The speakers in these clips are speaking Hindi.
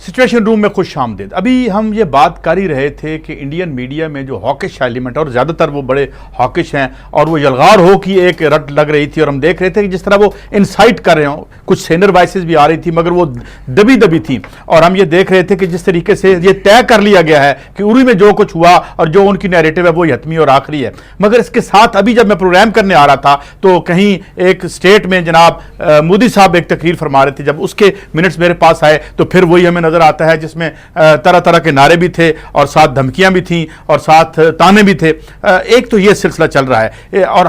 सिचुएशन रूम में खुश आमदीद। अभी हम ये बात कर ही रहे थे कि इंडियन मीडिया में जो हॉकिश एलिमेंट, और ज़्यादातर वो बड़े हॉकिश हैं और वो यलगार हो की एक रट लग रही थी, और हम देख रहे थे कि जिस तरह वो इंसाइट कर रहे हो, कुछ सीनियर वॉइसेस भी आ रही थी मगर वो दबी दबी थी। और हम ये देख रहे थे कि जिस तरीके से ये तय कर लिया गया है कि उरी में जो कुछ हुआ और जो उनकी नैरेटिव है वो हतमी और आखिरी है। मगर इसके साथ अभी जब मैं प्रोग्राम करने आ रहा था तो कहीं एक स्टेट में जनाब मोदी साहब एक तकरीर फरमा रहे थे, जब उसके मिनट्स मेरे पास आए तो फिर वही हमें नजर आता है जिसमें तरह तरह के नारे भी थे और साथ धमकियां भी थीं और साथ ताने भी थे। एक तो ये सिलसिला चल रहा है और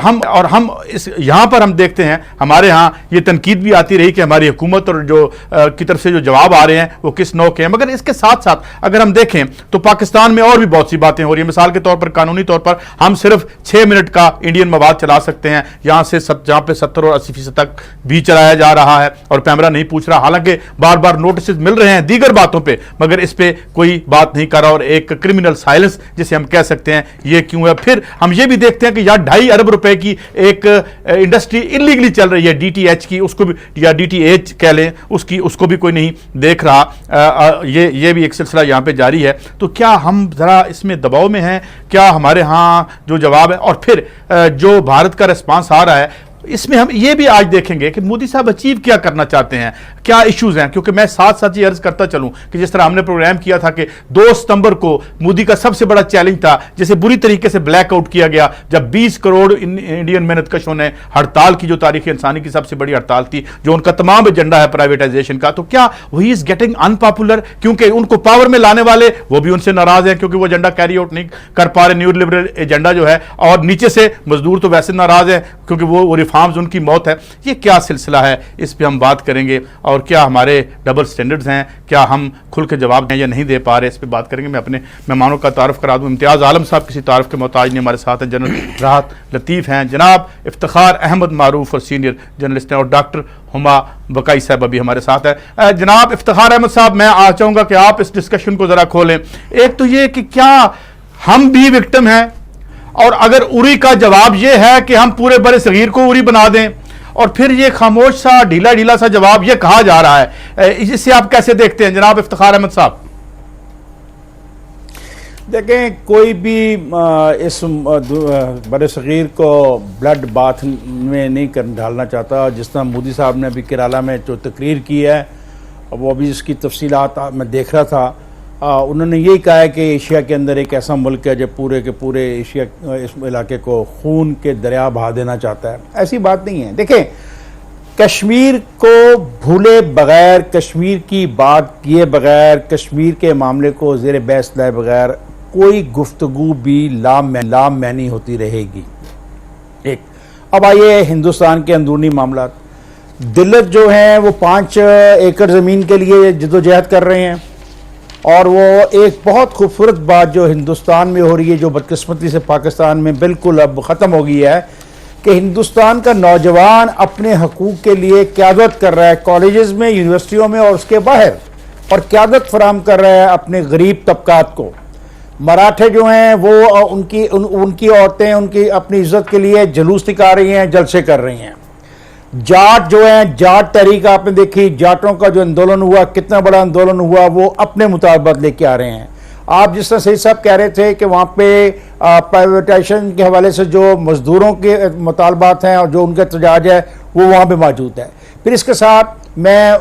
हम इस यहां पर हम देखते हैं हमारे यहां ये तनकीद भी आती रही कि हमारी हुकूमत और जो की तरफ से जो जवाब आ रहे हैं वो किस नौ के हैं। मगर इसके साथ साथ अगर हम देखें तो पाकिस्तान में और भी बहुत सी बातें हो रही हैं। मिसाल के तौर पर कानूनी तौर पर हम सिर्फ 6 मिनट का इंडियन मवाद चला सकते हैं, यहां से जहां पे 70 और 80% तक भी चलाया जा रहा है और कैमरा नहीं पूछ रहा। हालांकि बार बार नोटिस मिल रहे हैं दीगर बातों पे, मगर इस पे कोई बात नहीं कर रहा और एक क्रिमिनल साइलेंस जिसे हम कह सकते हैं ये क्यों है। फिर हम ये भी देखते हैं कि यार 2.5 अरब रुपए की एक इंडस्ट्री इलीगली चल रही है डीटीएच की, उसको भी या डीटीएच कह लें उसको भी कोई नहीं देख रहा। ये भी एक सिलसिला यहां पे जारी है। तो क्या हम जरा इसमें दबाव में हैं? क्या हमारे यहां जो जवाब है और फिर जो भारत का रिस्पांस आ रहा है इसमें हम ये भी आज देखेंगे कि मोदी साहब अचीव क्या करना चाहते हैं, क्या इश्यूज हैं। क्योंकि मैं साथ साथ ये अर्ज करता चलूं कि जिस तरह हमने प्रोग्राम किया था कि 2 सितंबर को मोदी का सबसे बड़ा चैलेंज था जिसे बुरी तरीके से ब्लैकआउट किया गया, जब 20 करोड़ इंडियन मेहनतकशों ने हड़ताल की, जो तारीख इंसानी की सबसे बड़ी हड़ताल थी, जो उनका तमाम एजेंडा है प्राइवेटाइजेशन का। तो क्या ही इज गेटिंग अनपॉपुलर क्योंकि उनको पावर में लाने वाले वो भी उनसे नाराज हैं क्योंकि वो एजेंडा कैरी आउट नहीं कर पा रहे, न्यू लिबरल एजेंडा जो है, और नीचे से मजदूर तो वैसे नाराज है क्योंकि वो रिफॉर्म्स उनकी मौत है। ये क्या सिलसिला है, इस पे हम बात करेंगे। और क्या हमारे डबल स्टैंडर्ड्स हैं, क्या हम खुल के जवाब दें या नहीं दे पा रहे, इस पे बात करेंगे। मैं अपने मेहमानों का तारुफ करा दूं। इम्तियाज़ आलम साहब किसी तारुफ के मोहताज नहीं, हमारे साथ हैं जनरल राहत लतीफ़ हैं, जनाब इफ्तिखार अहमद मारूफ और सीनियर जर्नलिस्ट हैं, और डॉक्टर हुमा बकाई साहब अभी हमारे साथ है। जनाब इफ्तिखार अहमद साहब, मैं आ चाहूँगा कि आप इस डिस्कशन को ज़रा खोलें। एक तो ये कि क्या हम भी विक्टिम हैं, और अगर उरी का जवाब यह है कि हम पूरे बड़े सगीर को उरी बना दें, और फिर ये खामोश सा ढीला ढीला सा जवाब ये कहा जा रहा है, इसे आप कैसे देखते हैं जनाब इफ्तिखार अहमद साहब? देखें, कोई भी इस बड़े सगीर को ब्लड बाथ में नहीं डालना चाहता। जिस तरह मोदी साहब ने अभी केरला में जो तकरीर की है, वो अभी इसकी तफसीलात मैं देख रहा था, उन्होंने यही कहा है कि एशिया के अंदर एक ऐसा मुल्क है जो पूरे के पूरे एशिया इस इलाके को खून के दरिया बहा देना चाहता है। ऐसी बात नहीं है। देखें, कश्मीर को भूले बगैर, कश्मीर की बात किए बगैर, कश्मीर के मामले को ज़ेर बहस लाए बगैर कोई गुफ्तगू भी लाम मैनी होती रहेगी। एक, अब आइए हिंदुस्तान के अंदरूनी मामला। दिल्लत जो हैं वो 5 एकड़ ज़मीन के लिए जद्दोजहद कर रहे हैं, और वो एक बहुत खूबसूरत बात जो हिंदुस्तान में हो रही है, जो बदकिस्मती से पाकिस्तान में बिल्कुल अब ख़त्म हो गई है, कि हिंदुस्तान का नौजवान अपने हकूक़ के लिए क़यादत कर रहा है कॉलेजेस में, यूनिवर्सिटियों में और उसके बाहर, और क़यादत फराहम कर रहा है अपने गरीब तबकात को। मराठे जो हैं वो उनकी औरतें उनकी अपनी इज़्ज़त के लिए जुलूस दिखा रही हैं, जलसे कर रही हैं। जाट जो है, जाट तहरीक आपने देखी, जाटों का जो आंदोलन हुआ, कितना बड़ा आंदोलन हुआ, वो अपने मुतालबात लेके आ रहे हैं। आप जिस तरह सही साहब कह रहे थे कि वहाँ पे प्राइवेटाइजेशन के हवाले से जो मजदूरों के मुतालबात हैं और जो उनका एहतजाज है वो वहाँ पे मौजूद है। फिर इसके साथ मैं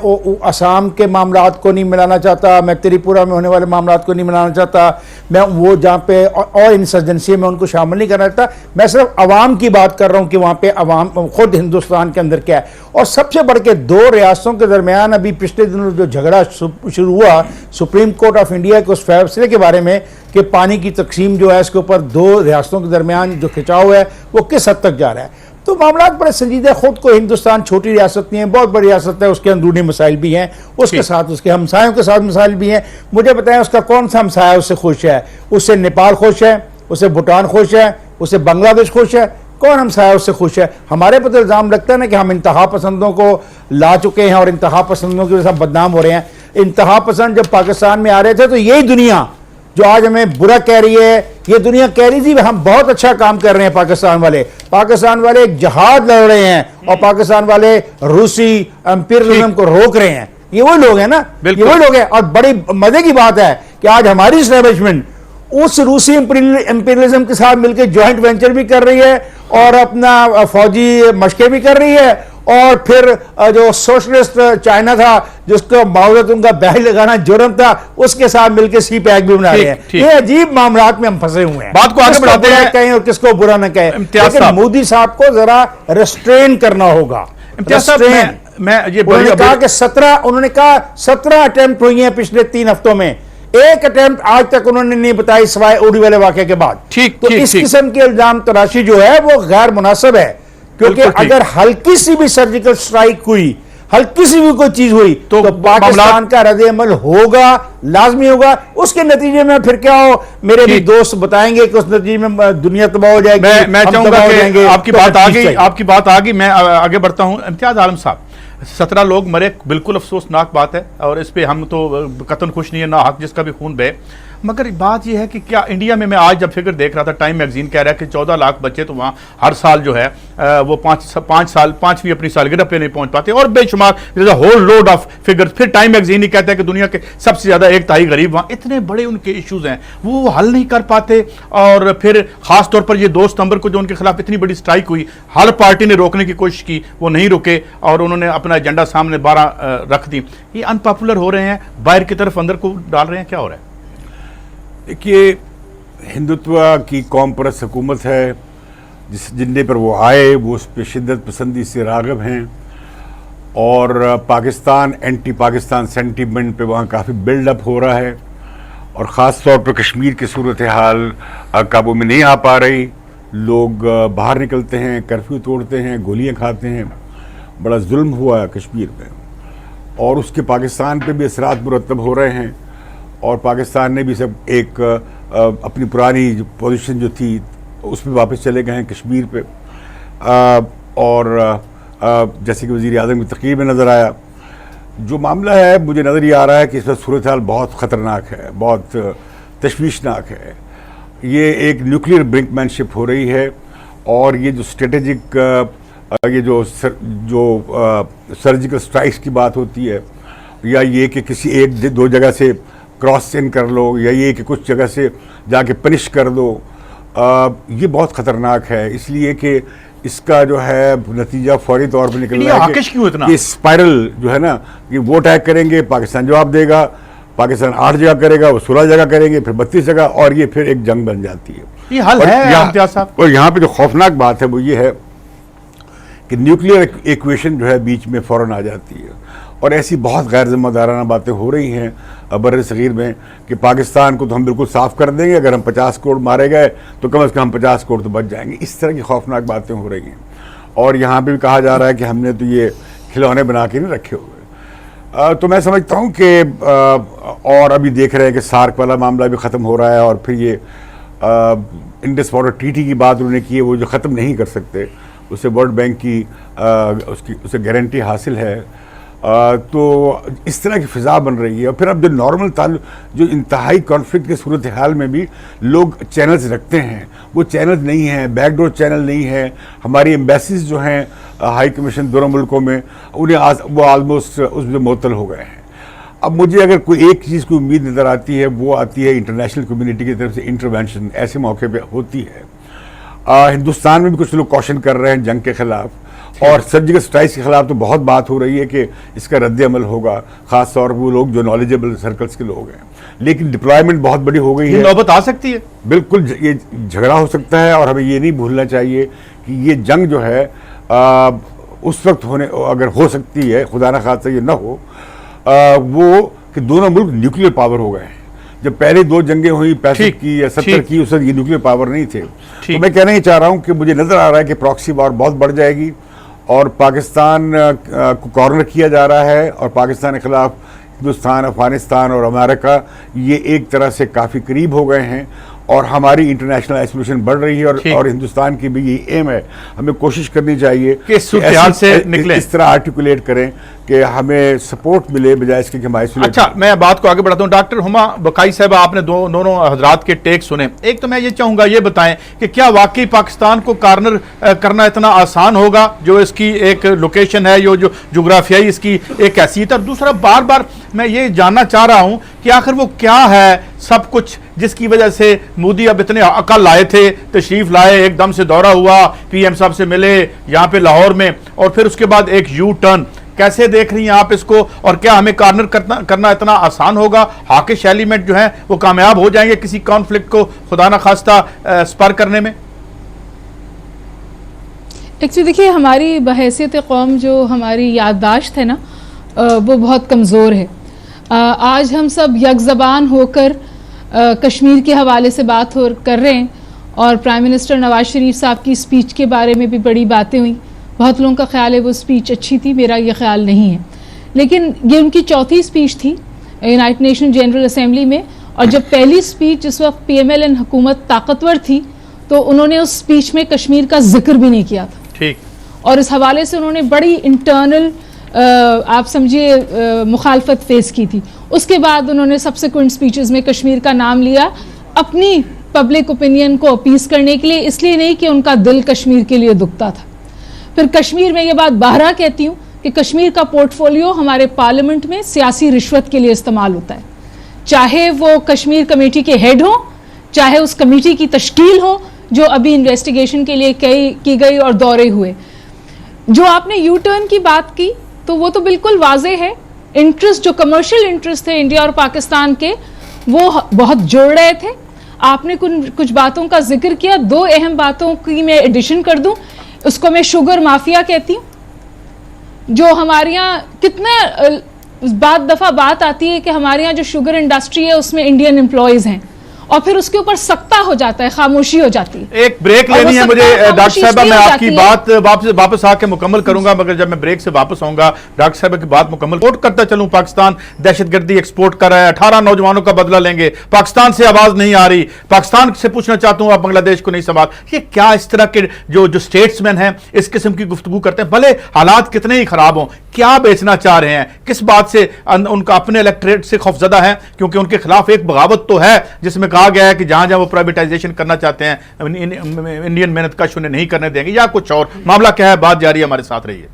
असम के मामलात को नहीं मिलाना चाहता, मैं त्रिपुरा में होने वाले मामलात को नहीं मिलाना चाहता, मैं वो जहाँ पे और इंसर्जेंसी में उनको शामिल नहीं करना चाहता। मैं सिर्फ अवाम की बात कर रहा हूँ कि वहाँ पे अवाम खुद हिंदुस्तान के अंदर क्या है। और सबसे बढ़ के 2 रियासतों के दरमियान अभी पिछले दिनों जो झगड़ा शुरू हुआ सुप्रीम कोर्ट ऑफ इंडिया के उस फैसले के बारे में कि पानी की तकसीम जो है इसके ऊपर 2 रियासतों के दरमियान जो खिंचाव है वो किस हद तक जा रहा है। तो मामला बड़े संजीदा। खुद को हिंदुस्तान छोटी रियासत नहीं है, बहुत बड़ी रियासत है, उसके अंदरूनी मसाइल भी हैं, उसके साथ उसके हमसायों के साथ मसाइल भी हैं। मुझे बताएं उसका कौन सा हमसाया उससे खुश है? उससे नेपाल खुश है, उससे भूटान खुश है, उससे बांग्लादेश खुश है? कौन हमसाया उससे खुश है? हमारे पर तो इल्ज़ाम लगता है ना कि हम इंतहा पसंदों को ला चुके हैं और इंतहा पसंदों की वजह से बदनाम हो रहे हैं। इंतहा पसंद जब पाकिस्तान में आ रहे थे तो यही दुनिया जो आज हमें बुरा कह रही है, ये दुनिया कह रही थी हम बहुत अच्छा काम कर रहे हैं। पाकिस्तान वाले एक जहाद लड़ रहे हैं और पाकिस्तान वाले रूसी एम्पीरियलिज्म को रोक रहे हैं। ये वही लोग हैं ना, ये वही लोग हैं। और बड़ी मजे की बात है कि आज हमारी इस्टेब्लिशमेंट उस रूसी इंपीरियलिज्म के साथ मिलकर जॉइंट वेंचर भी कर रही है और अपना फौजी मशकें भी कर रही है, और फिर जो सोशलिस्ट चाइना था जिसको माओ जेतुंग का बैग लगाना जुर्म था, उसके साथ मिलकर सी पैक भी बना रहे हैं। ये अजीब मामलात में हम फंसे हुए हैं। बात को आगे बढ़ाते हैं, कहें और किसको बुरा न कहें, लेकिन मोदी साहब को जरा रेस्ट्रेन करना होगा। मैं ये उन्होंने कहा कि 17 अटेम्प्ट हुई हैं पिछले 3 हफ्तों में, एक अटेम्प्ट आज तक उन्होंने नहीं बताई सिवाय उड़ी वाले वाकये के बाद। तो इस किस्म की इल्जाम तराशी जो है वो गैर मुनासिब है, क्योंकि अगर हल्की सी भी सर्जिकल स्ट्राइक हुई, हल्की सी भी कोई चीज हुई तो पाकिस्तान का रद्द-ए-अमल होगा, लाजमी होगा। उसके नतीजे में फिर क्या हो, मेरे भी दोस्त बताएंगे कि उस नतीजे में दुनिया तबाह हो जाएगी। मैं चाहूंगा कि आपकी बात आ गई, मैं आगे बढ़ता हूं। इम्तियाज आलम साहब, 17 लोग मरे, बिल्कुल अफसोसनाक बात है, और इस पे हम तो कतन खुश नहीं है, ना हक जिसका भी खून बहे। मगर बात यह है कि क्या इंडिया में, मैं आज जब फिगर देख रहा था, टाइम मैगजीन कह रहा है कि 14 लाख बच्चे तो वहाँ हर साल जो है वो 5वीं अपनी सालगिरह पे नहीं पहुंच पाते, और बेशुमार होल लोड ऑफ फिगर्स। फिर टाइम मैगजीन ही कहता है कि दुनिया के सबसे ज़्यादा 1/3 गरीब वहाँ। इतने बड़े उनके इश्यूज हैं, वो हल नहीं कर पाते। और फिर खासतौर पर ये 2 सितंबर को जो उनके खिलाफ इतनी बड़ी स्ट्राइक हुई, हर पार्टी ने रोकने की कोशिश की, वो नहीं रुके और उन्होंने अपना एजेंडा सामने 12 रख दी। ये अनपॉपुलर हो रहे हैं, बाहर की तरफ अंदर को डाल रहे हैं, क्या हो रहा है? देखिए, हिंदुत्व की कौम परस्त हुकूमत है, जिस जिंदे पर वो आए वो उस पर शिद्दत पसंदी से राग़िब हैं, और पाकिस्तान एंटी पाकिस्तान सेंटीमेंट पे वहाँ काफ़ी बिल्डअप हो रहा है, और ख़ास तौर पर कश्मीर की सूरत हाल काबू में नहीं आ पा रही। लोग बाहर निकलते हैं, कर्फ्यू तोड़ते हैं, गोलियाँ खाते हैं, बड़ा जुल्म हुआ है कश्मीर में, और उसके पाकिस्तान पे भी असरात मुरतब हो रहे हैं। और पाकिस्तान ने भी सब एक अपनी पुरानी जो पोजीशन जो थी उस पर वापस चले गए हैं कश्मीर पे। और जैसे कि वज़ीर आज़म की तकरीर में नज़र आया, जो मामला है मुझे नज़र ये आ रहा है कि इस वक्त सूरत हाल बहुत ख़तरनाक है, बहुत तशवीशनाक है। ये एक न्यूक्लियर ब्रिंकमैनशिप हो रही है, और ये जो स्ट्रेटेजिक ये जो सर्जिकल स्ट्राइक्स की बात होती है, या ये कि किसी 1-2 जगह से क्रॉस इन कर लो, या ये कि कुछ जगह से जाके पनिश कर दो, ये बहुत ख़तरनाक है। इसलिए कि इसका जो है नतीजा फौरी तौर पर निकल रहा है कि स्पाइरल जो है ना, कि वो अटैक करेंगे, पाकिस्तान जवाब देगा, पाकिस्तान 8 जगह करेगा, वो 16 जगह करेंगे, फिर 32 जगह, और ये फिर एक जंग बन जाती है। ये हल है। और यहाँ पे जो खौफनाक बात है वो ये है कि न्यूक्लियर इक्वेशन जो है बीच में फ़ौरन आ जाती है, और ऐसी बहुत गैर जिम्मेदाराना बातें हो रही हैं बर्र सग़ीर में कि पाकिस्तान को तो हम बिल्कुल साफ़ कर देंगे, अगर हम 50 करोड़ मारे गए तो कम से कम हम 50 करोड़ तो बच जाएंगे। इस तरह की खौफनाक बातें हो रही हैं, और यहाँ पे भी कहा जा रहा है कि हमने तो ये खिलौने बना के नहीं रखे हुए। तो मैं समझता हूँ कि और अभी देख रहे हैं कि सार्क वाला मामला भी ख़त्म हो रहा है, और फिर ये इंडस वाटर ट्रीटी की बात उन्होंने की है, वो जो ख़त्म नहीं कर सकते, उससे वर्ल्ड बैंक की उसे गारंटी हासिल है। तो इस तरह की फ़िज़ा बन रही है। और फिर अब जो नॉर्मल ताल्लुक, जो इंतहाई कॉन्फ्लिक्ट के सूरत हाल में भी लोग चैनल्स रखते हैं, वो चैनल्स नहीं हैं, बैकडोर चैनल नहीं है। हमारी एम्बेसीज जो हैं हाई कमीशन दोनों मुल्कों में, उन्हें वो आलमोस्ट उसमें मुअत्तल हो गए हैं। अब मुझे अगर कोई एक चीज़ की उम्मीद नज़र आती है, वो आती है इंटरनेशनल कम्युनिटी की तरफ से इंटरवेंशन ऐसे मौके पर होती है। हिंदुस्तान में भी कुछ लोग कॉशन कर रहे हैं जंग के ख़िलाफ़, और सर्जिकल स्ट्राइक्स के खिलाफ तो बहुत बात हो रही है कि इसका रद्द अमल होगा, खास तौर पर वो लोग जो नॉलेजेबल सर्कल्स के लोग हैं। लेकिन डिप्लॉयमेंट बहुत बड़ी हो गई है, नौबत आ सकती है, बिल्कुल ये झगड़ा हो सकता है। और हमें ये नहीं भूलना चाहिए कि ये जंग जो है उस वक्त होने, अगर हो सकती है, खुदा न खास्ता ये ना हो, वो कि दोनों मुल्क न्यूक्लियर पावर हो गए हैं। जब पहले 2 जंगें हुई 65 की या 70 की, उस वक्त ये न्यूक्लियर पावर नहीं थे। तो मैं कहना ही चाह रहा हूँ कि मुझे नज़र आ रहा है कि प्रॉक्सी वॉर बहुत बढ़ जाएगी, और पाकिस्तान को कॉर्नर किया जा रहा है, और पाकिस्तान के खिलाफ हिंदुस्तान, अफगानिस्तान और अमेरिका ये एक तरह से काफ़ी करीब हो गए हैं। और हमारी इंटरनेशनल एस्पिरेशन बढ़ रही है, और हिंदुस्तान की भी यही एम है, हमें कोशिश करनी चाहिए कि इस सूरत से निकले, इस तरह आर्टिकुलेट करें कि हमें सपोर्ट मिले बजाय इसके कि हम आइसोलेट। अच्छा, मैं बात को आगे बढ़ाता हूं। डॉक्टर हुमा बकाई साहब, आपने दोनों हजरात के टेक सुने। एक तो मैं ये चाहूंगा, ये बताएं कि क्या वाकई पाकिस्तान को कॉर्नर करना इतना आसान होगा, जो इसकी एक लोकेशन है, जो जोग्राफियाई इसकी एक हैसियत है। और दूसरा, बार बार मैं ये जानना चाह रहा हूं कि आखिर वो क्या है सब कुछ जिसकी वजह से मोदी अब इतने अकल लाए थे, तशरीफ लाए, एकदम से दौरा हुआ, पीएम साहब से मिले यहाँ पे लाहौर में, और फिर उसके बाद एक यू टर्न। कैसे देख रही हैं आप इसको, और क्या हमें कॉर्नर करना इतना आसान होगा? हॉकिश एलिमेंट जो है वो कामयाब हो जाएंगे किसी कॉन्फ्लिक्ट को खुदा ना खास्ता स्पर करने में? एक्चुअली देखिए, हमारी बहैसियत कौम जो हमारी याददाश्त है ना, वो बहुत कमज़ोर है। आज हम सब यकज़बान होकर कश्मीर के हवाले से बात कर रहे हैं, और प्राइम मिनिस्टर नवाज शरीफ साहब की स्पीच के बारे में भी बड़ी बातें हुई। बहुत लोगों का ख्याल है वो स्पीच अच्छी थी, मेरा ये ख्याल नहीं है। लेकिन ये उनकी चौथी स्पीच थी यूनाइटेड नेशन जनरल असेंबली में, और जब पहली स्पीच जिस वक्त PMLN हुकूमत ताकतवर थी, तो उन्होंने उस स्पीच में कश्मीर का जिक्र भी नहीं किया था। ठीक। और इस हवाले से उन्होंने बड़ी इंटरनल आप समझिए मुखालफत फेस की थी। उसके बाद उन्होंने सब्सिक्वेंट स्पीचेस में कश्मीर का नाम लिया अपनी पब्लिक ओपिनियन को अपीस करने के लिए, इसलिए नहीं कि उनका दिल कश्मीर के लिए दुखता था। फिर कश्मीर में ये बात बारहा कहती हूँ कि कश्मीर का पोर्टफोलियो हमारे पार्लियामेंट में सियासी रिश्वत के लिए इस्तेमाल होता है, चाहे वो कश्मीर कमेटी के हेड हो, चाहे उस कमेटी की तश्कील हो जो अभी इन्वेस्टिगेशन के लिए की गई और दौरे हुए। जो आपने यू टर्न की बात की, तो वो तो बिल्कुल वाजे है। इंटरेस्ट, जो कमर्शियल इंटरेस्ट थे इंडिया और पाकिस्तान के, वो बहुत जुड़ रहे थे। आपने कुछ बातों का जिक्र किया, दो अहम बातों की मैं एडिशन कर दूं, उसको मैं शुगर माफिया कहती हूँ। जो हमारे यहाँ कितने दफा बात आती है कि हमारे यहाँ जो शुगर इंडस्ट्री है उसमें इंडियन एम्प्लॉयज हैं, और फिर उसके ऊपर सख्ता हो जाता है, खामोशी हो जाती है। एक ब्रेक लेनी है मुझे डॉक्टर साहब, मैं आपकी बात वापस आके मुकम्मल करूंगा, मगर जब मैं ब्रेक से वापस आऊंगा डॉक्टर साहब की बात मुकम्मल एक्सपोर्ट करता चलूं। पाकिस्तान दहशतगर्दी एक्सपोर्ट कर रहा है, 18 नौजवानों का बदला लेंगे, पाकिस्तान से आवाज नहीं आ रही। पाकिस्तान से पूछना चाहता हूं, आप बांग्लादेश को नहीं संभाल, ये क्या इस तरह के जो स्टेट्समैन हैं इस किस्म की गुफ्तगू करते हैं? भले हालात कितने ही खराब हों, क्या बेचना चाह रहे हैं, किस बात से उनका अपने इलेक्टोरेट से खौफजदा है? क्योंकि उनके खिलाफ एक बगावत तो है जिसमें कहा गया है कि जहां जहां वो प्राइवेटाइजेशन करना चाहते हैं इंडियन मेहनत कश उन्हें नहीं करने देंगे, या कुछ और मामला क्या है? बात जारी है, हमारे साथ रहिए।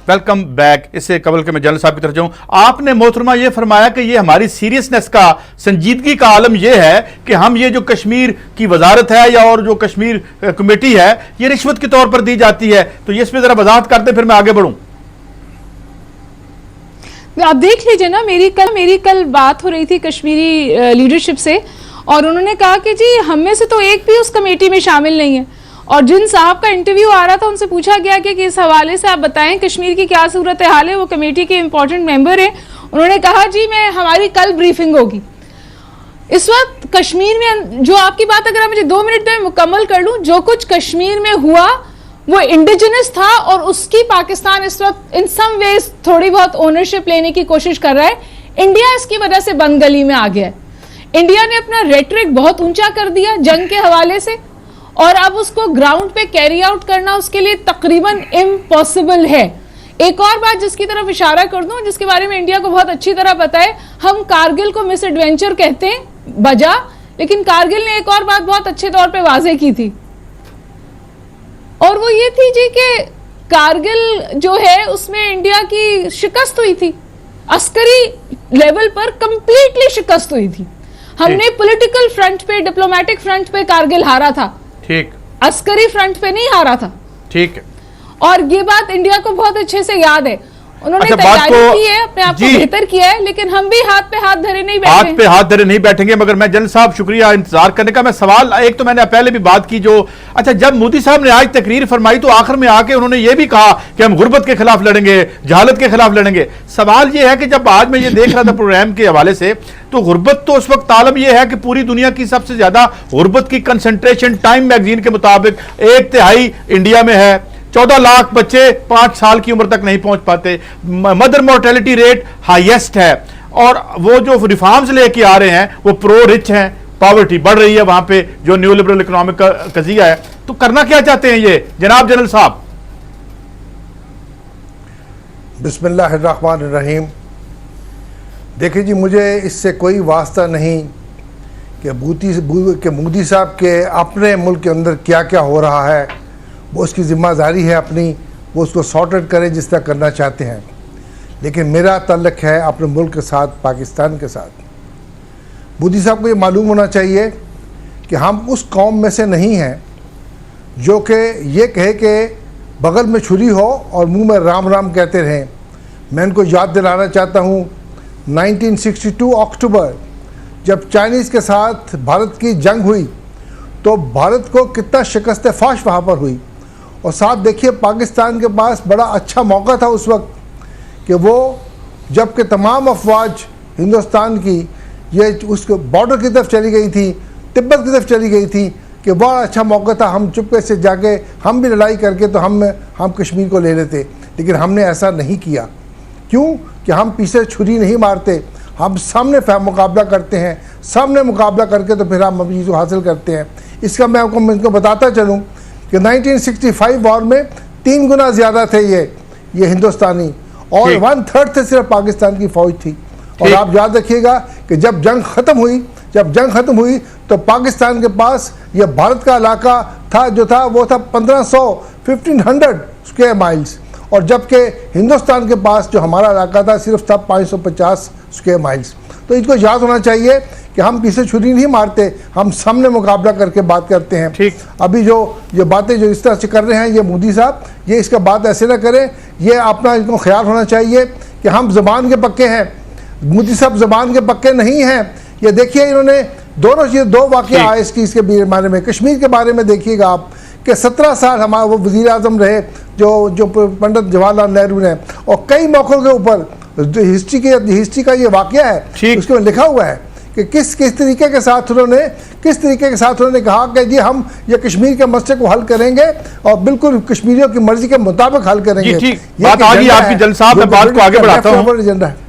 Welcome back. इससे कबल के मैं जनरल साहब की तरफ जाऊं, आपने मोहतरमा ये फरमाया कि ये हमारी सीरियसनेस का, संजीदगी का आलम यह है कि हम ये जो कश्मीर की वजारत है या और जो कश्मीर कमेटी है ये रिश्वत के तौर पर दी जाती है। तो ये इस पर जरा वजाहत करते फिर मैं आगे बढ़ूं। आप देख लीजिए ना, मेरी कल बात हो रही थी कश्मीरी लीडरशिप से, और उन्होंने कहा कि जी हम में से तो एक भी उस कमेटी में शामिल नहीं है। और जिन साहब का इंटरव्यू आ रहा था उनसे पूछा गया कि इस हवाले से आप बताएं कश्मीर की क्या सूरत हाल है, वो कमेटी के इंपॉर्टेंट मेंबर हैं। उन्होंने कहा जी हमारी कल ब्रीफिंग होगी। इस वक्त कश्मीर में जो आपकी बात, अगर आप मुझे 2 मिनट में मुकम्मल कर लूं, जो कुछ कश्मीर में हुआ वो इंडिजिनस था, और उसकी पाकिस्तान इस वक्त इन सम वेज थोड़ी बहुत ओनरशिप लेने की कोशिश कर रहा है। इंडिया इसकी वजह से बंद गली में आ गया है। इंडिया ने अपना रेटरिक बहुत ऊंचा कर दिया जंग के हवाले से, और अब उसको ग्राउंड पे कैरी आउट करना उसके लिए तकरीबन इम्पॉसिबल है। एक और बात जिसकी तरफ इशारा कर दूं, जिसके बारे में इंडिया को बहुत अच्छी तरह पता है, हम कारगिल को मिस एडवेंचर कहते हैं बजा, लेकिन कारगिल ने एक और बात बहुत अच्छे तौर पे वाजे की थी, और वो ये थी जी कि कारगिल जो है उसमें इंडिया की शिकस्त हुई थी, अस्करी लेवल पर कंप्लीटली शिकस्त हुई थी। हमने पॉलिटिकल फ्रंट पे, डिप्लोमेटिक फ्रंट पे कारगिल हारा था, ठीक, अस्करी फ्रंट पे नहीं हारा था, ठीक है। और ये बात इंडिया को बहुत अच्छे से याद है। उन्होंने तैयारी की है, अपने आप को बेहतर किया है, लेकिन हम भी हाथ पे हाथ धरे नहीं बैठे, हाथ पे हाथ धरे नहीं बैठेंगे। मगर मैं जनरल साहब शुक्रिया इंतजार करने का। मैं सवाल एक तो मैंने पहले भी बात की, जो अच्छा जब मोदी साहब ने आज तकरीर फरमाई तो आखिर में आके उन्होंने ये भी कहा कि हम गुर्बत के खिलाफ लड़ेंगे, जहालत के खिलाफ लड़ेंगे। सवाल ये है कि जब आज मैं ये देख रहा था प्रोग्राम के हवाले से, तो गुर्बत तो उस वक्त आलम यह है कि पूरी दुनिया की सबसे ज्यादा गुर्बत की कंसंट्रेशन टाइम मैगजीन के मुताबिक 1/3 इंडिया में है। 14 लाख बच्चे 5 साल की उम्र तक नहीं पहुंच पाते। मदर मोर्टेलिटी रेट हाईएस्ट है, और वो जो रिफॉर्म्स लेके आ रहे हैं वो प्रो रिच हैं, पॉवर्टी बढ़ रही है वहां पे, जो न्यू लिबरल इकोनॉमिक का कजिया है। तो करना क्या चाहते हैं ये जनाब जनरल साहब? बिस्मिल्लाहिर्रहमानिर्रहीम। देखिए जी, मुझे इससे कोई वास्ता नहीं कि मोदी साहब के अपने मुल्क के अंदर क्या क्या हो रहा है, वो उसकी ज़िम्मेदारी है अपनी, वो उसको सॉर्ट आउट करें जिस तरह करना चाहते हैं। लेकिन मेरा ताल्लुक़ है अपने मुल्क के साथ, पाकिस्तान के साथ। मोदी साहब को ये मालूम होना चाहिए कि हम उस कौम में से नहीं हैं जो कि ये कहे कि बगल में छुरी हो और मुंह में राम राम कहते रहें। मैं इनको याद दिलाना चाहता हूँ 1962 अक्टूबर जब चाइनीज़ के साथ भारत की जंग हुई तो भारत को कितना शिकस्त फाश वहाँ पर हुई। और साथ देखिए पाकिस्तान के पास बड़ा अच्छा मौका था उस वक्त कि वो जबकि तमाम अफवाज हिंदुस्तान की ये उस बॉर्डर की तरफ चली गई थी, तिब्बत की तरफ चली गई थी, कि बड़ा अच्छा मौका था हम चुपके से जाके हम भी लड़ाई करके तो हम कश्मीर को ले लेते। लेकिन हमने ऐसा नहीं किया। क्यों? कि हम पीछे छुरी नहीं मारते, हम सामने मुकाबला करते हैं, सामने मुकाबला करके तो फिर हम अपनी चीज़ को हासिल करते हैं। इसका मैं आपको बताता चलूँ कि 1965 वॉर में 3 गुना ज़्यादा थे ये हिंदुस्तानी, और 1/3 थे सिर्फ पाकिस्तान की फ़ौज थी। और आप याद रखिएगा कि जब जंग ख़त्म हुई तो पाकिस्तान के पास ये भारत का इलाका था जो था वो था 1500 स्क्वायर माइल्स, और जबकि हिंदुस्तान के पास जो हमारा इलाका था सिर्फ था 550 स्क्वायर माइल्स। तो इनको याद होना चाहिए कि हम पीछे छुरी नहीं मारते, हम सामने मुकाबला करके बात करते हैं। ठीक। अभी जो ये बातें जो इस तरह से कर रहे हैं ये मोदी साहब, ये इसका बात ऐसे ना करें। ये अपना इनको ख्याल होना चाहिए कि हम ज़बान के पक्के हैं, मोदी साहब ज़बान के पक्के नहीं हैं। ये देखिए इन्होंने दोनों चीज़ 2 वाक़या आए इसके बारे में। कश्मीर के बारे में देखिएगा आप कि 17 साल हमारा वो वज़ीर आज़म रहे जो पंडित जवाहरलाल नेहरू ने, और कई मौक़ों के ऊपर जो हिस्ट्री का ये वाक़या है उसके में लिखा हुआ है कि किस तरीके के साथ उन्होंने कहा कि जी हम ये कश्मीर के मसले को हल करेंगे और बिल्कुल कश्मीरियों की मर्जी के मुताबिक हल करेंगे। ठीक बात आ गई आपकी जनरल साहब, मैं बात को आगे बढ़ाता हूँ।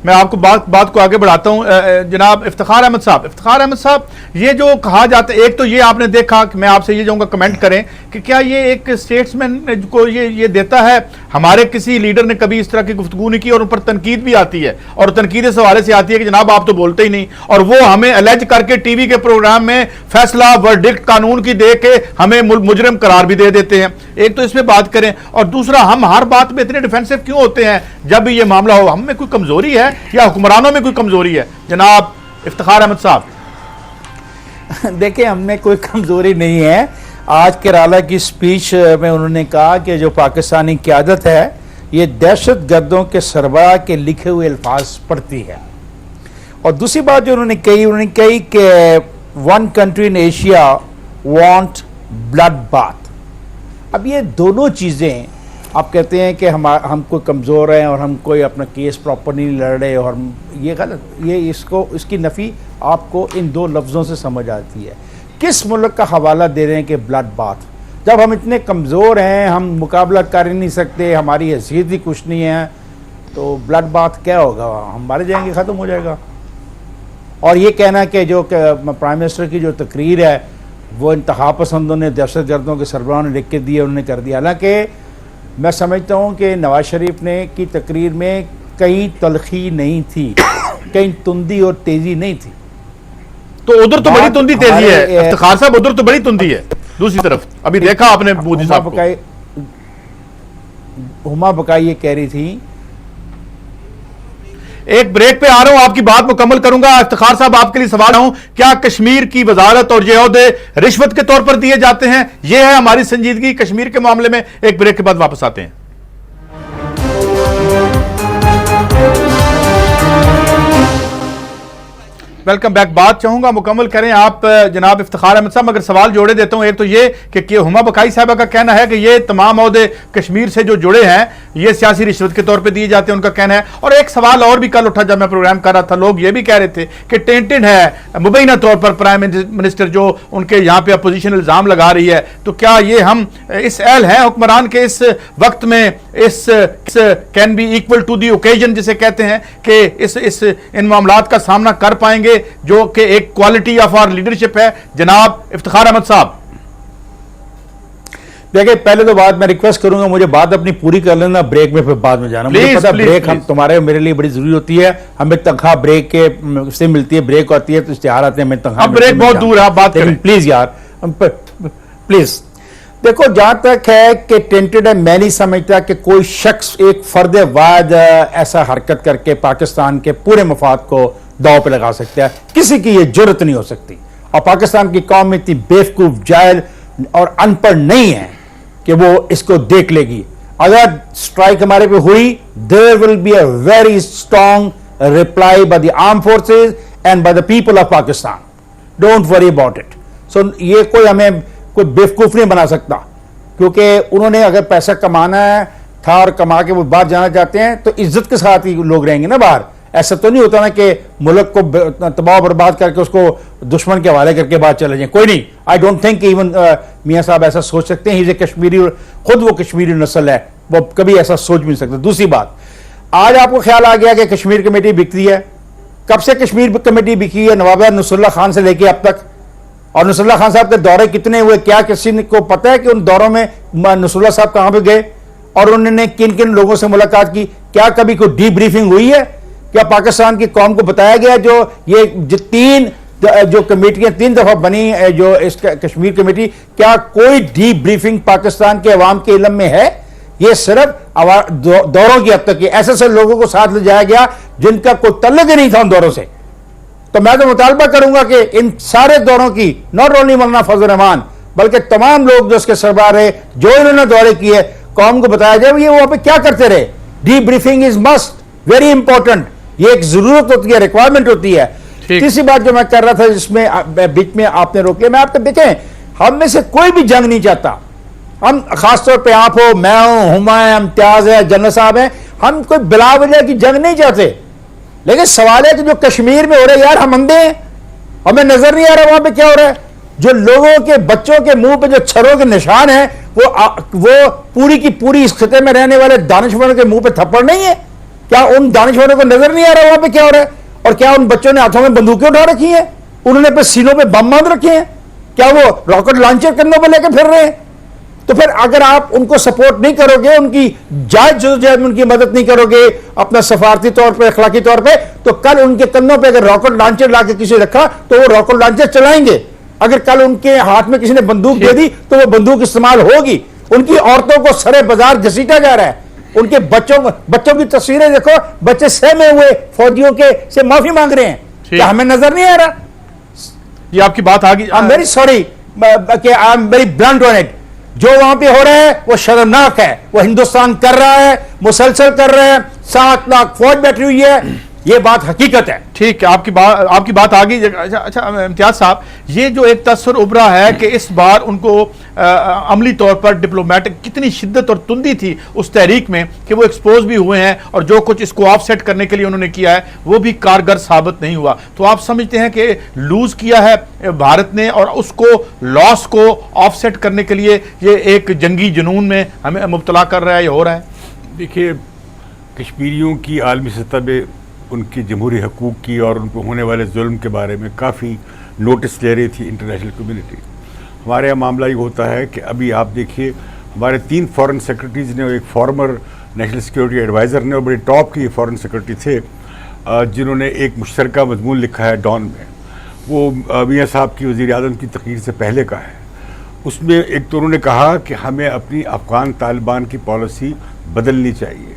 मैं आपको बात को आगे बढ़ाता हूँ। जनाब इफ्तिखार अहमद साहब, ये जो कहा जाता है, एक तो ये आपने देखा कि मैं आपसे ये जाऊँगा कमेंट करें कि क्या ये एक स्टेट्समैन को ये देता है? हमारे किसी लीडर ने कभी इस तरह की गुफ्तगू नहीं की और उन पर तनकीद भी आती है, और तनकीद इस हवाले से आती है कि जनाब आप तो बोलते ही नहीं, और वो हमें अलर्ज करके टीवी के प्रोग्राम में फैसला वर्डिक्ट कानून की दे के हमें मुजरिम करार भी दे देते हैं। एक तो इसमें बात करें, और दूसरा हम हर बात में इतने डिफेंसिव क्यों होते हैं जब भी ये मामला हो? हम में कोई कमजोरी है या हुक्मरानों में कोई कमजोरी है? जनाब इफ्तिखार अहमद साहब। देखिए, हमें कोई कमजोरी नहीं है। आज केराला की स्पीच में उन्होंने कहा कि जो पाकिस्तानी क़यादत है ये दहशत गर्दों के सरबराह के लिखे हुए अल्फाज पढ़ती है। और दूसरी बात जो उन्होंने कही कि 1 country in Asia want blood bath. अब ये दोनों चीज़ें, आप कहते हैं कि हम कोई कमज़ोर हैं और हम कोई अपना केस प्रॉपर नहीं लड़ रहे, और ये गलत, ये इसकी नफ़ी आपको इन 2 लफ्ज़ों से समझ आती है। किस मुल्क का हवाला दे रहे हैं कि ब्लड बाथ, जब हम इतने कमज़ोर हैं, हम मुकाबला कर ही नहीं सकते, हमारी हैसियत ही कुछ नहीं है, तो ब्लड बाथ क्या होगा? हम मारे जाएंगे, ख़त्म हो जाएगा। और ये कहना कि जो प्राइम मिनिस्टर की जो तकरीर है वो इंतहा पसंदों ने, दहशत गर्दों के सरबराह ने लिख के दिए, उन्होंने कर दिया। हालांकि मैं समझता हूँ कि नवाज शरीफ ने की तकरीर में कहीं तलखी नहीं थी, कहीं तुंदी और तेज़ी नहीं थी। तो उधर तो बड़ी तुंदी तेजी है इफ्तिखार साहब, उधर तो बड़ी तुंदी है। दूसरी तरफ अभी देखा आपने मोदी साहब को, हुमा बकाई ये कह रही थी। एक ब्रेक पे आ रहा हूं, आपकी बात मुकम्मल करूंगा। इफ्तिखार साहब, आपके लिए सवाल हूं, क्या कश्मीर की वजारत और ये ओहदे रिश्वत के तौर पर दिए जाते हैं? यह है हमारी संजीदगी कश्मीर के मामले में। एक ब्रेक के बाद वापस आते हैं। Welcome back. बात चाहूंगा मुकम्मल करें आप जनाब इफ्तिखार अहमद साहब, मगर सवाल जोड़े देता हूं। एक तो ये कि हुमा बकाई साहबा का कहना है कि ये तमाम ओहदे कश्मीर से जो जुड़े हैं ये सियासी रिश्वत के तौर पे दिए जाते हैं, उनका कहना है। और एक सवाल और भी कल उठा जब मैं प्रोग्राम कर रहा था, लोग ये भी कह रहे थे कि टेंटेड है मुबैना तौर पर प्राइम मिनिस्टर जो उनके यहाँ पे अपोजिशन इल्जाम लगा रही है। तो क्या ये हम इस एल हैं हुक्मरान के इस वक्त में, इस can be equal to the occasion जिसे कहते हैं कि इस इन मामलात का सामना कर पाएंगे जो कि एक क्वालिटी ऑफ आवर लीडरशिप है? जनाब इफ्तिखार अहमद साहब, देखिए पहले तो बात मैं रिक्वेस्ट करूंगा, मुझे बात अपनी पूरी कर लेना, ब्रेक में फिर बाद में जाना। मुझे पता ब्रेक हम तुम्हारे मेरे लिए बड़ी जरूरी होती है, हमें तनख्वाह ब्रेक के से मिलती है, ब्रेक आती है तो इश्तिहार आते हैं, हमें तनख्वाह ब्रेक बहुत दूर है, आप बात करें प्लीज यार, प्लीज। देखो जहां तक है कि टेंटेड है, मैं नहीं समझता कि कोई शख्स एक फर्द वाद ऐसा हरकत करके पाकिस्तान के पूरे मफाद को दाव पे लगा सकता है। किसी की ये जुर्रत नहीं हो सकती, और पाकिस्तान की कौम इतनी बेवकूफ, जाहिल और अनपढ़ नहीं है कि वो इसको देख लेगी। अगर स्ट्राइक हमारे पे हुई, there will be a very strong reply by the arm forces and by the people of Pakistan. Don't worry about it. So ये कोई हमें कोई बेवकूफ नहीं बना सकता, क्योंकि उन्होंने अगर पैसा कमाना है था और कमा के वो बाहर जाना चाहते हैं तो इज्जत के साथ ही लोग रहेंगे ना बाहर। ऐसा तो नहीं होता ना कि मुल्क को तबाह बर्बाद करके उसको दुश्मन के हवाले करके बाहर चले जाएं। कोई नहीं, आई डोंट थिंक इवन मियां साहब ऐसा सोच सकते हैं। कश्मीरी, खुद वो कश्मीरी नस्ल है, वो कभी ऐसा सोच भी नहीं सकते। दूसरी बात, आज आपको ख्याल आ गया कि कश्मीर कमेटी बिकती है। कब से कश्मीर कमेटी बिकी है? नवाब नसरुल्लाह खान से लेके अब तक। और नसरुल्लाह खान साहब के दौरे कितने हुए? क्या किसी को पता है कि उन दौरों में नसरुल्लाह साहब कहां पे गए और उन्होंने किन किन लोगों से मुलाकात की? क्या कभी कोई डीप ब्रीफिंग हुई है? क्या पाकिस्तान की कौम को बताया गया जो ये जो कमेटियां 3 दफा बनी, जो इस कश्मीर कमेटी, क्या कोई डीप ब्रीफिंग पाकिस्तान के अवाम के इल्म में है? ये सिर्फ दौरों की हद तक ऐसे ऐसे लोगों को साथ ले जाया गया जिनका कोई तल्लुक ही नहीं था उन दौरों से। तो मैं तो मुतालबा करूंगा कि इन सारे दौरों की, नॉट ओनली मौलाना फजल रहमान बल्कि तमाम लोग जो इसके सरबार है, जो इन्होंने दौरे किए, कौम को बताया जाए ये वहां पे क्या करते रहे। Deep briefing is must, very important, ये एक जरूरत होती है, रिक्वायरमेंट होती है। तीसरी बात जो मैं कर रहा था जिसमें बीच में आपने रोक लिया, मैं आपको देखें, हम में से कोई भी जंग नहीं चाहता। हम खासतौर पे आप हो, मैं हूं, हुमा है, इम्तियाज है, जनरल साहब है, हम कोई बिला वजह की जंग नहीं चाहते। लेकिन सवाल है कि जो कश्मीर में हो रहा है यार, हम अंधे हैं, हमें नजर नहीं आ रहा वहां पे क्या हो रहा है। जो लोगों के बच्चों के मुंह पे जो छरों के निशान है वो पूरी की पूरी इस खिते में रहने वाले दानिशवरों के मुंह पे थप्पड़ नहीं है? क्या उन दानिशवरों को नजर नहीं आ रहा वहां पे क्या हो रहा है? और क्या उन बच्चों ने हाथों में बंदूकें उठा रखी हैं? उन्होंने पे सीनों पे बम बांध रखे हैं? क्या वो रॉकेट लॉन्चर कंधों पर लेकर फिर रहे हैं? तो फिर अगर आप उनको सपोर्ट नहीं करोगे, उनकी जायज जदोजहद में उनकी मदद नहीं करोगे अपना सफारती तौर पर, अखलाकी तौर पर, तो कल उनके कंधों पर अगर रॉकेट लॉन्चर लाके किसी रखा तो वो रॉकेट लॉन्चर चलाएंगे। अगर कल उनके हाथ में किसी ने बंदूक दे दी तो वो बंदूक इस्तेमाल होगी। उनकी औरतों को सरे बाजार घसीटा जा रहा है, उनके बच्चों की तस्वीरें देखो, बच्चे सहमे हुए फौजियों के से माफी मांग रहे हैं। क्या हमें नजर नहीं आ रहा? ये आपकी बात आ गई। I am very sorry, I am very blunt on it. जो वहां पे हो रहा है वो शर्मनाक है। वो हिंदुस्तान कर रहा है, मुसलसल कर रहा है, 7 लाख फौज बैठी हुई है, ये बात हकीकत है। ठीक है, आपकी बात आ गई। अच्छा इम्तियाज साहब, ये जो एक तस्वर उभरा है कि इस बार उनको अमली तौर पर डिप्लोमेटिक कितनी शिद्दत और तुंदी थी उस तहरीक में कि वो एक्सपोज भी हुए हैं, और जो कुछ इसको ऑफसेट करने के लिए उन्होंने किया है वो भी कारगर साबित नहीं हुआ। तो आप समझते हैं कि लूज किया है भारत ने, और उसको लॉस को ऑफसेट करने के लिए ये एक जंगी जुनून में हमें मुब्तला कर रहा है, ये हो रहा है? देखिए, कश्मीरियों की आलमी सतह पे उनकी जमहूरी हकूक़ की और उन पर होने वाले जुल्म के बारे में काफ़ी नोटिस ले रही थी इंटरनेशनल कम्युनिटी। हमारे यहाँ मामला ये होता है कि अभी आप देखिए, हमारे 3 फॉरेन सेक्रेटरीज़ ने, एक फॉर्मर नेशनल सिक्योरिटी एडवाइज़र ने, और बड़े टॉप की फॉरेन सेक्रेटरी थे जिन्होंने एक मुश्तरका मजमून लिखा है डॉन में, वो मियाँ साहब की वज़ीर आज़म की तकरीर से पहले का है। उसमें एक तो उन्होंने कहा कि हमें अपनी अफ़गान तालिबान की पॉलिसी बदलनी चाहिए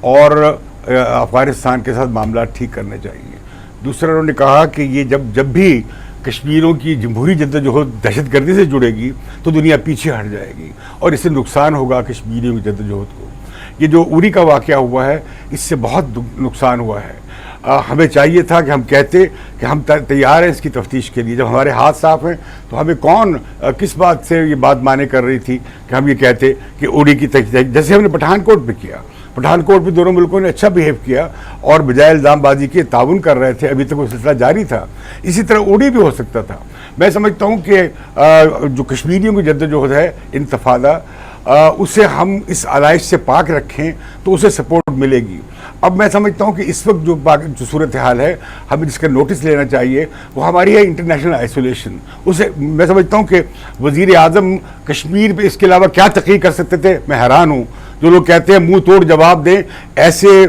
और अफ़गानिस्तान के साथ मामला ठीक करने चाहिए। दूसरा उन्होंने कहा कि ये जब भी कश्मीरों की जमहूरी जद्दोजहद दहशतगर्दी से जुड़ेगी तो दुनिया पीछे हट जाएगी और इससे नुकसान होगा कश्मीरियों की जद्दोजहद को। ये जो उरी का वाक़या हुआ है, इससे बहुत नुकसान हुआ है। हमें चाहिए था कि हम कहते कि हम तैयार हैं इसकी तफ्तीश के लिए। जब हमारे हाथ साफ हैं तो हमें कौन किस बात से ये बात माने कर रही थी कि हम ये कहते कि उड़ी की तहकीक, जैसे हमने पठानकोट में किया। पठानकोट भी दोनों मुल्कों ने अच्छा बिहेव किया और बजाय इल्ज़ामबाजी के ताउन कर रहे थे, अभी तक वो सिलसिला जारी था। इसी तरह उड़ी भी हो सकता था। मैं समझता हूँ कि जो कश्मीरियों की जद्दोजहद है इंतफादा, उसे हम इस आलाइश से पाक रखें तो उसे सपोर्ट मिलेगी। अब मैं समझता हूँ कि इस वक्त जो सूरत हाल है, हमें जिसका नोटिस लेना चाहिए वो हमारी है इंटरनेशनल आइसोलेशन। उसे मैं समझता हूँ कि वज़ीर आज़म कश्मीर पे इसके अलावा क्या तकरीर कर सकते थे। मैं हैरान हूँ जो लोग कहते हैं मुंह तोड़ जवाब दें, ऐसे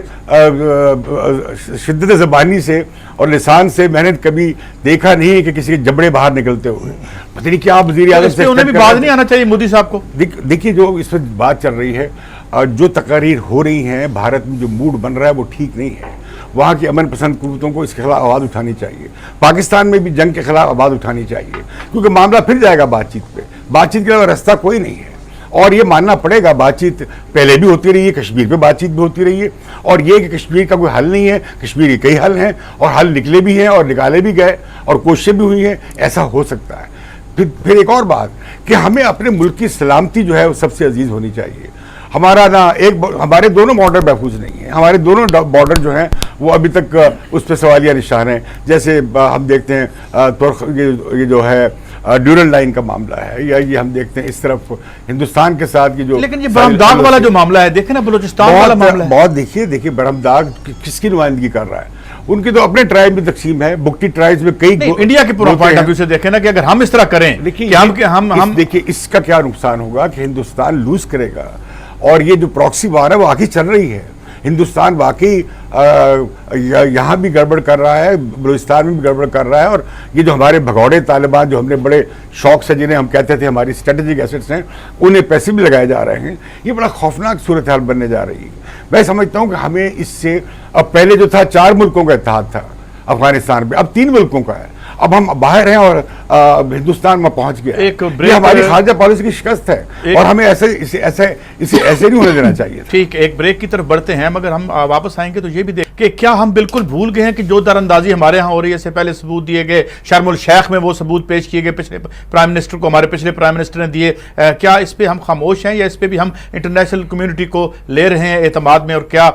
शिद्दत ज़बानी से और लिसान से मैंने कभी देखा नहीं है कि किसी के जबड़े बाहर निकलते हुए। पता नहीं क्या आप वज़ीर आज़म से उन्हें भी बात नहीं आना चाहिए मोदी साहब को। देखिए जो इस वक्त बात चल रही है, जो तकारीर हो रही हैं, भारत में जो मूड बन रहा है वो ठीक नहीं है। वहाँ की अमन पसंद कुव्वतों को इसके खिलाफ आवाज़ उठानी चाहिए। पाकिस्तान में भी जंग के खिलाफ आवाज़ उठानी चाहिए, क्योंकि मामला फिर जाएगा बातचीत पे। बातचीत के अलावा रास्ता कोई नहीं है और ये मानना पड़ेगा। बातचीत पहले भी होती रही है, कश्मीर पे बातचीत भी होती रही है, और ये कि कश्मीर का कोई हल नहीं है। कश्मीर के कई हल हैं और हल निकले भी हैं और निकाले भी गए और कोशिशें भी हुई हैं, ऐसा हो सकता है। फिर एक और बात कि हमें अपने मुल्क की सलामती जो है वो सबसे अजीज़ होनी चाहिए। हमारा हमारे दोनों बॉर्डर महफूज नहीं है। हमारे दोनों बॉर्डर जो हैं वो अभी तक उस पर सवालिया निशान हैं। जैसे हम देखते हैं ये जो है ड्यूरल लाइन का मामला है, या ये हम देखते हैं इस तरफ हिंदुस्तान के साथ ये जो, लेकिन ये बरमदाग वाला जो मामला है, देखें ना, बलूचिस्तान वाला मामला है। बहुत देखिए बरमदाग किसकी नुमाइंदगी कर रहा है? उनकी तो अपने ट्राइब में तकसीम है, बुकटी ट्राइब्स में कई इंडिया के पॉइंट ऑफ व्यू से देखें ना कि अगर हम इस तरह करें, देखिए हम देखिए इसका क्या नुकसान होगा कि हिंदुस्तान लूज करेगा। और ये जो प्रॉक्सी वार है वो आगे चल रही है। हिंदुस्तान वाकई यहाँ भी गड़बड़ कर रहा है, बलूचिस्तान में भी गड़बड़ कर रहा है, और ये जो हमारे भगौड़े तालिबान जो हमने बड़े शौक से, जिन्हें हम कहते थे हमारी स्ट्रेटेजिक एसेट्स हैं, उन्हें पैसे भी लगाए जा रहे हैं। ये बड़ा खौफनाक सूरत हाल बनने जा रही है। मैं समझता हूँ कि हमें इससे, अब पहले जो था 4 मुल्कों का इत्तेहाद था अफगानिस्तान में, अब 3 मुल्कों का है। अब हम बाहर हैं और हिंदुस्तान में पहुंच गया। ये हमारी खारजा पॉलिसी की शिकस्त है और हमें इसे ऐसे नहीं होने देना चाहिए। ठीक, एक ब्रेक की तरफ बढ़ते हैं, मगर हम वापस आएंगे तो ये भी देख कि क्या हम बिल्कुल भूल गए हैं कि जो दरअंदाजी हमारे यहाँ हो रही है, इससे पहले सबूत दिए गए, शर्मुल शेख में वो सबूत पेश किए गए पिछले प्राइम मिनिस्टर को, हमारे पिछले प्राइम मिनिस्टर ने दिए। क्या इस पर हम खामोश हैं या इस पर भी हम इंटरनेशनल कम्युनिटी को ले रहे हैं एतमाद में? और क्या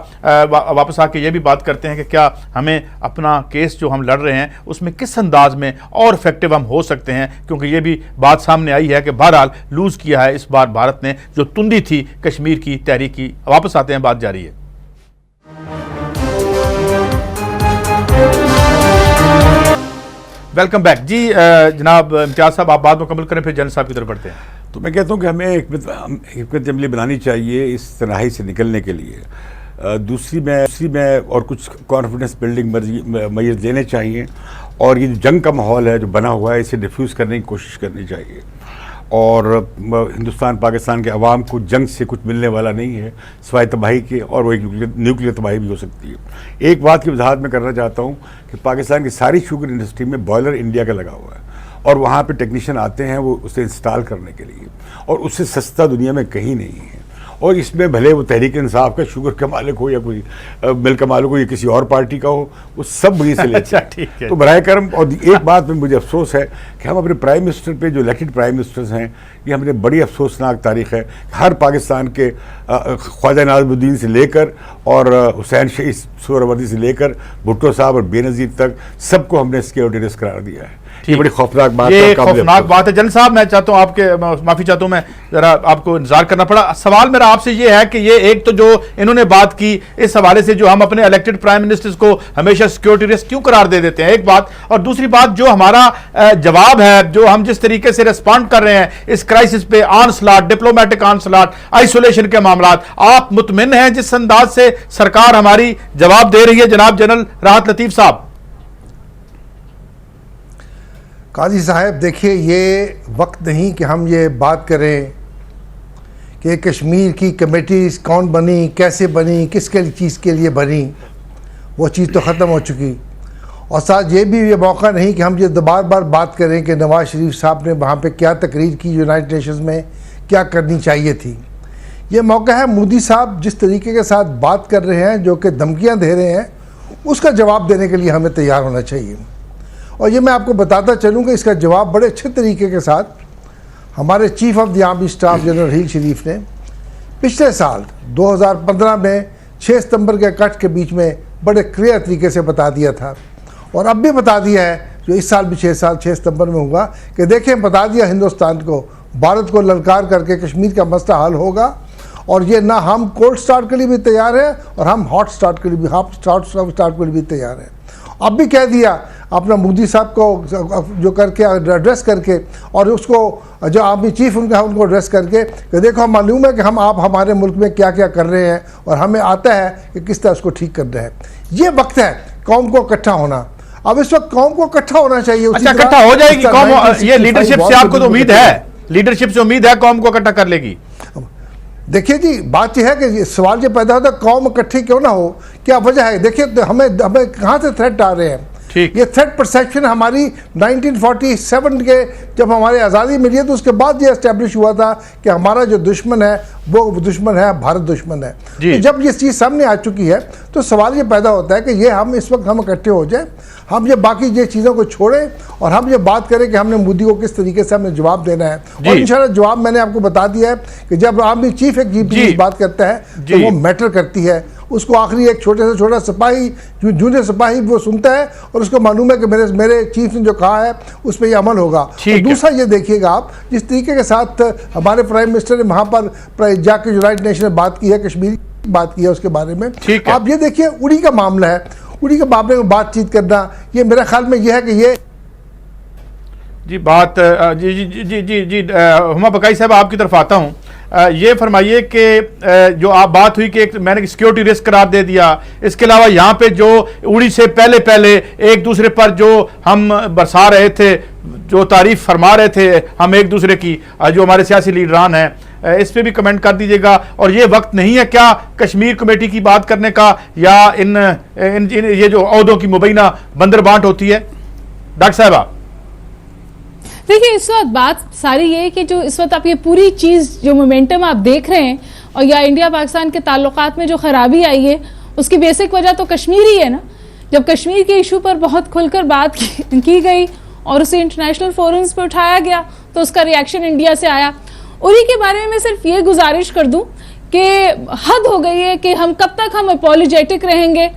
वापस आके ये भी बात करते हैं कि क्या हमें अपना केस जो हम लड़ रहे हैं उसमें किस अंदाज में और इफेक्टिव हम हो सकते हैं? क्योंकि ये भी बात सामने आई है कि बहरहाल लूज किया है इस बार भारत ने जो तुंदी थी कश्मीर की तहरीक की। वापस आते हैं, बात जारी है। वेलकम बैक जी। जनाब इम्तियाज साहब, आप बात मुकम्मल करें, फिर जनरल साहब की तरफ बढ़ते हैं। तो मैं कहता हूँ कि हमें हिकमत अमली बनानी चाहिए इस तनाही से निकलने के लिए। दूसरी में और कुछ कॉन्फिडेंस बिल्डिंग मज़ीद लेने चाहिए, और ये जंग का माहौल है जो बना हुआ है इसे डिफ्यूज़ करने की कोशिश करनी चाहिए। और हिंदुस्तान पाकिस्तान के अवाम को जंग से कुछ मिलने वाला नहीं है सिवाय तबाही के, और वो एक न्यूक्लियर तबाही भी हो सकती है। एक बात की वजाहत मैं करना चाहता हूँ कि पाकिस्तान की सारी शुगर इंडस्ट्री में बॉयलर इंडिया का लगा हुआ है, और वहाँ पे टेक्नीशियन आते हैं वो उसे इंस्टॉल करने के लिए, और उससे सस्ता दुनिया में कहीं नहीं है। और इसमें भले वो तहरीक इंसाफ का शुगर का मालिक हो या कोई मिल का मालिक हो या किसी और पार्टी का हो, वो सब वहीं से लेते हैं। तो बराए करम, और एक बात में मुझे अफसोस है कि हम अपने प्राइम मिनिस्टर पे, जो इलेक्टेड प्राइम मिनिस्टर्स हैं, ये हमने बड़ी अफसोसनाक तारीख है। हर पाकिस्तान के ख्वाजा नाज़मुद्दीन से लेकर और हुसैन शहीद सोहरावर्दी से लेकर भुट्टो साहब और बेनज़ीर तक सबको हमने सिक्योरिटी रिस्क करार दिया है। ये बड़ी खौफनाक बात है, खौफनाक बात है। जनरल साहब, मैं चाहता हूं आपके, माफी चाहता हूं, मैं जरा आपको इंतजार करना पड़ा। सवाल मेरा आपसे ये है कि ये एक तो जो इन्होंने बात की इस हवाले से, जो हम अपने इलेक्टेड प्राइम मिनिस्टर्स को हमेशा सिक्योरिटी रिस्क क्यों करार दे देते हैं, एक बात। और दूसरी बात, जो हमारा जवाब है, जो हम जिस तरीके से रिस्पॉन्ड कर रहे हैं इस क्राइसिस पे, ऑनस्लॉट, डिप्लोमेटिक ऑनस्लॉट, आइसोलेशन के मामला, आप मुतमिन हैं जिस अंदाज से सरकार हमारी जवाब दे रही है? जनाब जनरल राहत लतीफ साहब। काजी साहब, देखिए, ये वक्त नहीं कि हम ये बात करें कि कश्मीर की कमेटी कौन बनी, कैसे बनी, किसके चीज़ के लिए बनी। वो चीज़ तो ख़त्म हो चुकी। और साथ ये मौका नहीं कि हम ये बार बार बात करें कि नवाज़ शरीफ साहब ने वहाँ पे क्या तकरीर की, यूनाइटेड नेशंस में क्या करनी चाहिए थी। ये मौका है। मोदी साहब जिस तरीके के साथ बात कर रहे हैं, जो कि धमकियाँ दे रहे हैं, उसका जवाब देने के लिए हमें तैयार होना चाहिए। और ये मैं आपको बताता चलूँ कि इसका जवाब बड़े अच्छे तरीके के साथ हमारे chief of the army staff general हील शरीफ ने पिछले साल 2015 में 6 सितंबर के कट के बीच में बड़े क्लियर तरीके से बता दिया था, और अब भी बता दिया है जो इस साल भी 6 सितंबर में होगा कि देखें, बता दिया हिंदुस्तान को, भारत को ललकार करके कश्मीर का मसला हल होगा। और ये ना हम कोल्ड स्टार्ट के लिए भी तैयार हैं और हम हॉट स्टार्ट के लिए भी तैयार हैं। अब भी कह दिया अपना मोदी साहब को जो करके एड्रेस करके, और उसको जो आर्मी चीफ उनका उनको एड्रेस करके कि देखो, मालूम है कि आप हमारे मुल्क में क्या क्या कर रहे हैं और हमें आता है कि किस तरह उसको ठीक करना है। ये वक्त है कौम को इकट्ठा होना। अब इस वक्त कौम को इकट्ठा होना चाहिए। अच्छा, इकट्ठा हो जाएगी कौम? ये लीडरशिप से आपको तो उम्मीद है, लीडरशिप से उम्मीद है कौम को इकट्ठा कर लेगी? देखिए जी, बात यह है कि सवाल ये पैदा होता है कौम इकट्ठी क्यों ना हो, क्या वजह है? देखिए, हमें कहाँ से थ्रेट आ रहे हैं? ये थ्रेट परसेप्शन हमारी 1947 के जब हमारी आज़ादी मिली है तो उसके बाद ये एस्टेब्लिश हुआ था कि हमारा जो दुश्मन है वो दुश्मन है, भारत दुश्मन है। तो जब ये चीज़ सामने आ चुकी है तो सवाल ये पैदा होता है कि ये हम इस वक्त हम इकट्ठे हो जाए, हम ये बाकी ये चीज़ों को छोड़ें और हम ये बात करें कि हमने मोदी को किस तरीके से हमने जवाब देना है। और इंशाल्लाह जवाब मैंने आपको बता दिया है कि जब आर्मी चीफ एक बात करता है तो वो मैटर करती है। उसको आखिरी एक छोटे से छोटा सिपाही, जूनियर सिपाही वो सुनता है और उसको मालूम है कि मेरे चीफ ने जो कहा है उस पर ये अमल होगा। और दूसरा ये देखिएगा आप, जिस तरीके के साथ हमारे प्राइम मिनिस्टर ने वहाँ पर जाकर यूनाइटेड नेशन में बात की है, कश्मीर की बात की है उसके बारे में। आप ये देखिए, उड़ी का मामला है, उड़ी के मामले में बातचीत करना, ये मेरे ख्याल में ये है कि ये जी बात जी जी जी जी जी हुमा बकाई साहब आपकी तरफ आता हूँ। ये फरमाइए कि जो आप बात हुई कि मैंने सिक्योरिटी रिस्क करार दे दिया, इसके अलावा यहाँ पे जो उड़ी से पहले एक दूसरे पर जो हम बरसा रहे थे, जो तारीफ फरमा रहे थे हम एक दूसरे की, जो हमारे सियासी लीडरान हैं, इस पे भी कमेंट कर दीजिएगा। और ये वक्त नहीं है क्या कश्मीर कमेटी की बात करने का, या इन ये जो ओहदों की मुबैना बंदर बांट होती है? डॉक्टर साहब देखिए, इस वक्त बात सारी ये है कि जो इस वक्त आप ये पूरी चीज़ जो मोमेंटम आप देख रहे हैं और या इंडिया पाकिस्तान के ताल्लुकात में जो खराबी आई है, उसकी बेसिक वजह तो कश्मीर ही है ना। जब कश्मीर के इशू पर बहुत खुलकर बात की गई और उसे इंटरनेशनल फोरम्स पे उठाया गया तो उसका रिएक्शन इंडिया से आया। उरी के बारे में मैं सिर्फ ये गुजारिश कर दूं कि हद हो गई है कि हम कब तक हम अपॉलोजेटिक रहेंगे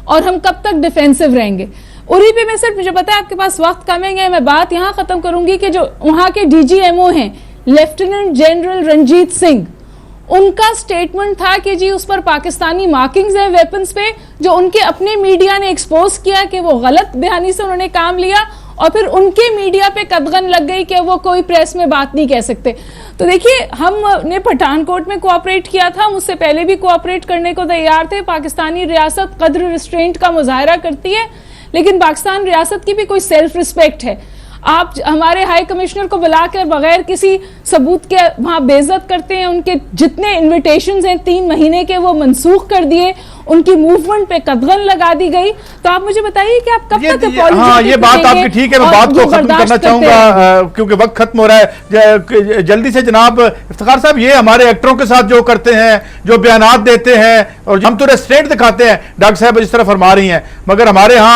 और हम कब तक डिफेंसिव रहेंगे। उरी पे मैं सिर्फ, मुझे पता है आपके पास वक्त कम है, मैं बात यहाँ खत्म करूंगी कि जो वहां के डीजीएमओ हैं लेफ्टिनेंट जनरल रंजीत सिंह, उनका स्टेटमेंट था कि जी उस पर पाकिस्तानी मार्किंग्स है वेपन्स पे, जो उनके अपने मीडिया ने एक्सपोज किया कि वो गलत बयानी से उन्होंने काम लिया और फिर उनके मीडिया पे कदगन लग गई कि वो कोई प्रेस में बात नहीं कह सकते। तो देखिए, हमने पठानकोट में कोऑपरेट किया था, हम उससे पहले भी कोऑपरेट करने को तैयार थे। पाकिस्तानी रियासत कद्र रिस्ट्रेंट का मुजाहरा करती है, लेकिन पाकिस्तान रियासत की भी कोई सेल्फ रिस्पेक्ट है। आप हमारे हाई कमिश्नर को बुलाकर बगैर किसी सबूत के वहां बेइज्जत करते हैं, उनके जितने इन्विटेशंस हैं 3 महीने के वो मनसूख कर दिए, उनकी मूवमेंट पे कदगन लगा दी गई। तो आप मुझे बताइए कि आप कब तक ये बात आपकी ठीक है, मैं बात को खत्म करना चाहूंगा क्योंकि वक्त खत्म हो रहा है। जल्दी से जनाब इफ्तिखार साहब, ये हमारे एक्टरों के साथ जो करते हैं, जो बयानात देते हैं और हम तो रेस्ट्रेंट दिखाते हैं, डॉक्टर साहब इस तरह फरमा रही हैं, मगर हमारे यहाँ